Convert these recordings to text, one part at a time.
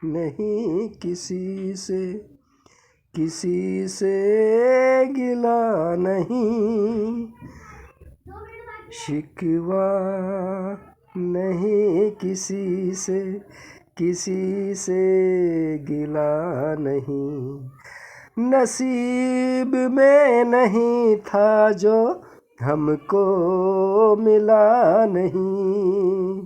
नहीं किसी से गिला नहीं, शिकवा नहीं किसी से गिला नहीं। नसीब में नहीं था जो हमको मिला नहीं,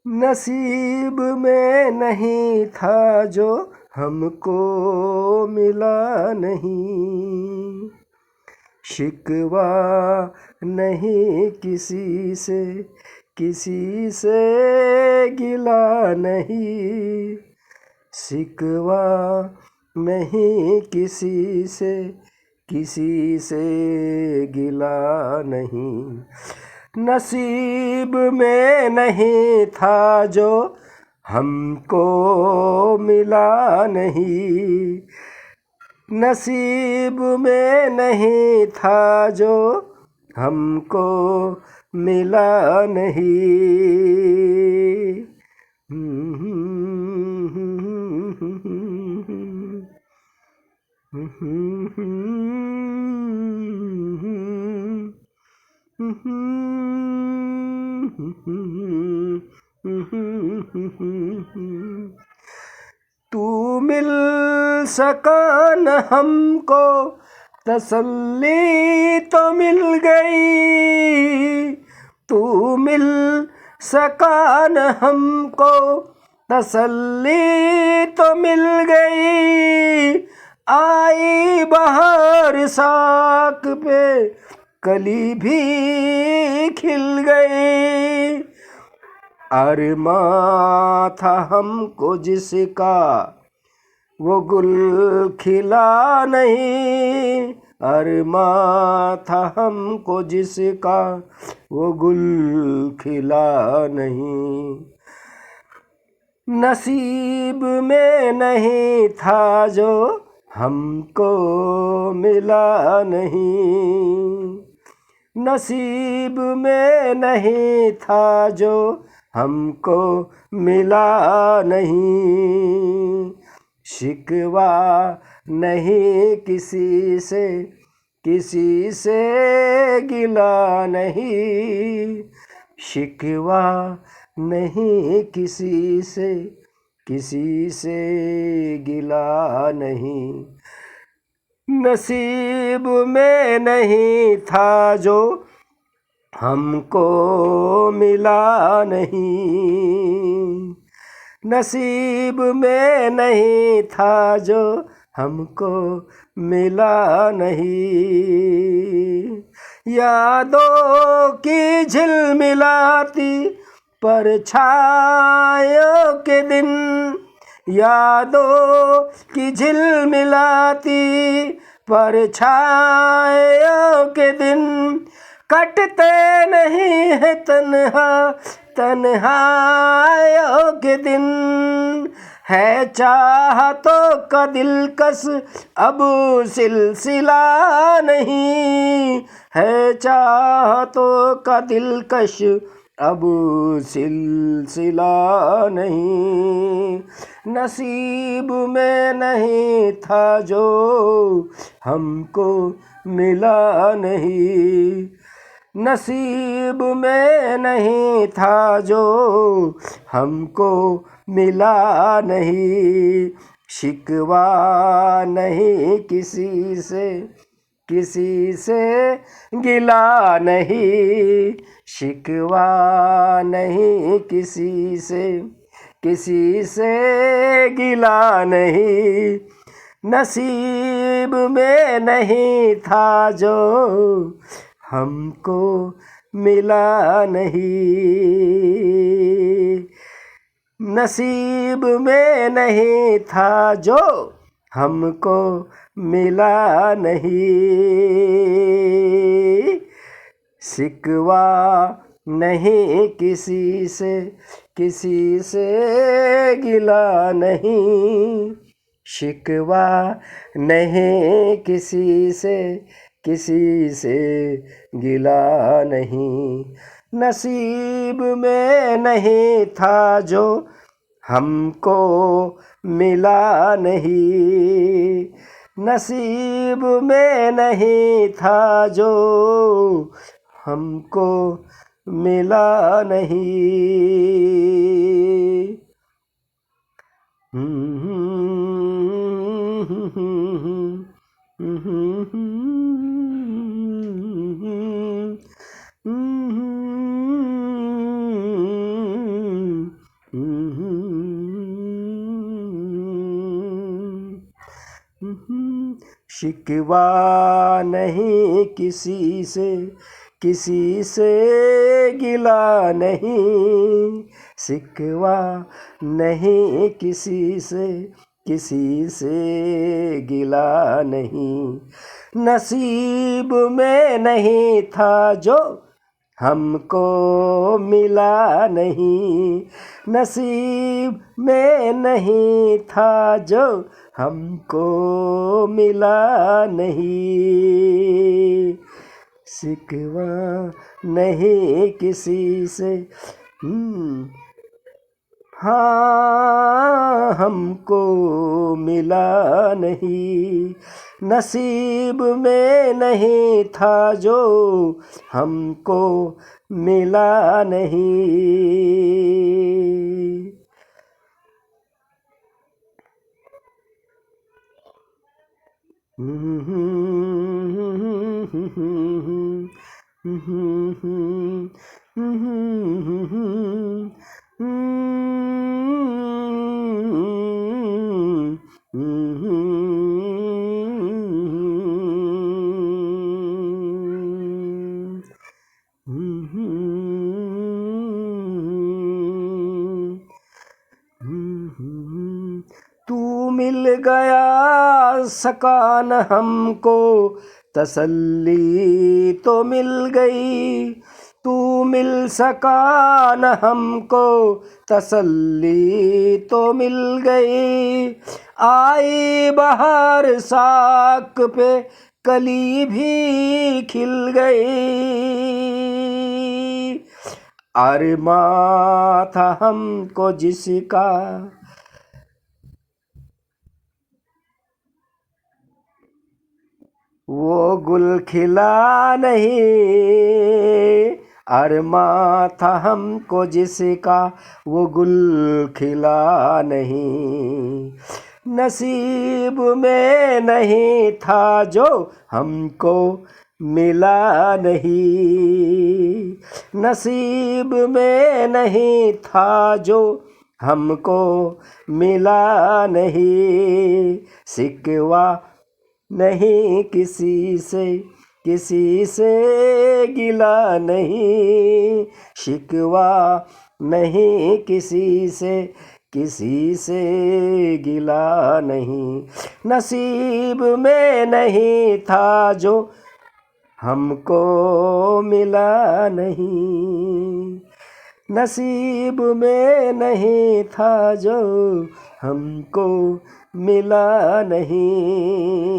नसीब में नहीं था जो हमको मिला नहीं। शिकवा नहीं किसी से गिला नहीं, शिकवा नहीं किसी से गिला नहीं। नसीब में नहीं था जो हमको मिला नहीं, नसीब में नहीं था जो हमको मिला नहीं। तू मिल सका न हमको तसल्ली तो मिल गई, तू मिल सका न हमको तसल्ली तो मिल गई। आई बहार साक पे कली भी खिल गई, अरमां था हमको जिसका वो गुल खिला नहीं, अरमां था हमको जिसका वो गुल खिला नहीं। नसीब में नहीं था जो हमको मिला नहीं, नसीब में नहीं था जो हमको मिला नहीं। शिकवा नहीं किसी से गिला नहीं, शिकवा नहीं किसी से गिला नहीं। नसीब में नहीं था जो हमको मिला नहीं, नसीब में नहीं था जो हमको मिला नहीं। यादों की झिलमिलाती परछाइयों के दिन, यादों की झिलमिलाती परछाइयों के दिन कटते नहीं है तन्हाइयों के दिन। है चाहतों का दिलकश अब सिलसिला नहीं, है चाहतों का दिलकश अब सिलसिला नहीं। नसीब में नहीं था जो हमको मिला नहीं, नसीब में नहीं था जो हमको मिला नहीं। शिकवा नहीं किसी से गिला नहीं, शिकवा नहीं किसी से गिला नहीं। नसीब नसीब में नहीं था जो हमको मिला नहीं, नसीब में नहीं था जो हमको मिला नहीं। शिकवा नहीं किसी से गिला नहीं, शिकवा नहीं किसी से गिला नहीं। नसीब में नहीं था जो हमको मिला नहीं, नसीब में नहीं था जो हमको मिला नहीं। शिकवा नहीं किसी से गिला नहीं, शिकवा नहीं किसी से गिला नहीं। नसीब में नहीं था जो हमको मिला नहीं, नसीब में नहीं था जो हमको मिला नहीं। शिकवा नहीं किसी से, हाँ हमको मिला नहीं, नसीब में नहीं था जो हमको मिला नहीं। तू मिल गया सका न हमको तसल्ली तो मिल गई, तू मिल सका न हमको तसल्ली तो मिल गई। आई बहार साक पे कली भी खिल गई, अरमां था हमको जिसका वो गुल खिला नहीं, अरमां था हमको जिसका वो गुल खिला नहीं। नसीब में नहीं था जो हमको मिला नहीं, नसीब में नहीं था जो हमको मिला नहीं। शिकवा नहीं किसी से गिला नहीं, शिकवा नहीं किसी से गिला नहीं। नसीब में नहीं था जो हमको मिला नहीं, नसीब में नहीं था जो हमको मिला नहीं।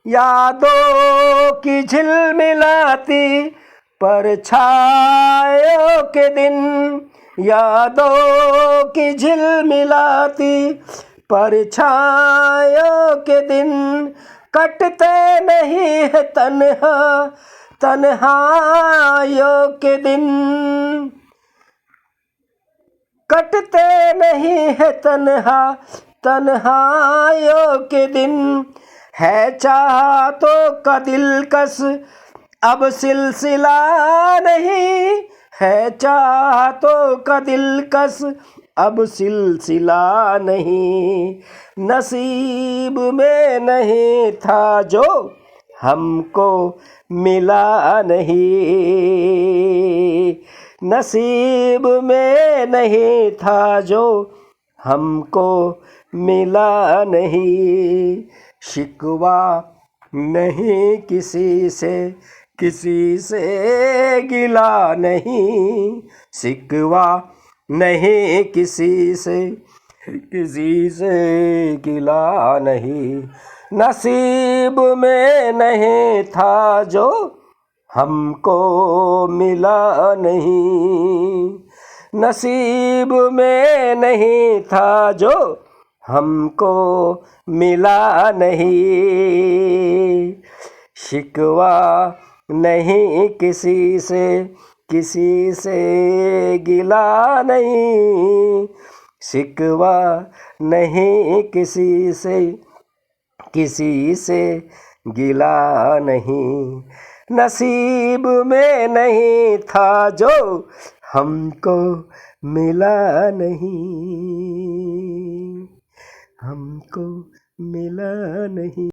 यादों की झिलमिलाती परछाइयों के दिन, यादों की झिलमिलाती परछाइयों के दिन, कटते नहीं है तन्हाइयों के दिन, कटते नहीं है तन्हाइयों के दिन। है चाहतों का दिलकश अब सिलसिला नहीं है चाहतों का दिलकश, अब सिलसिला नहीं, नसीब में नहीं था जो हमको मिला नहीं, नसीब में नहीं था जो हमको मिला नहीं। शिकवा नहीं किसी से गिला नहीं, शिकवा नहीं किसी से गिला नहीं, नसीब में नहीं था जो हमको मिला नहीं, नसीब में नहीं था जो हमको मिला नहीं। शिकवा नहीं किसी से गिला नहीं, शिकवा नहीं किसी से गिला नहीं, नसीब में नहीं था जो हमको मिला नहीं, हमको मिला नहीं।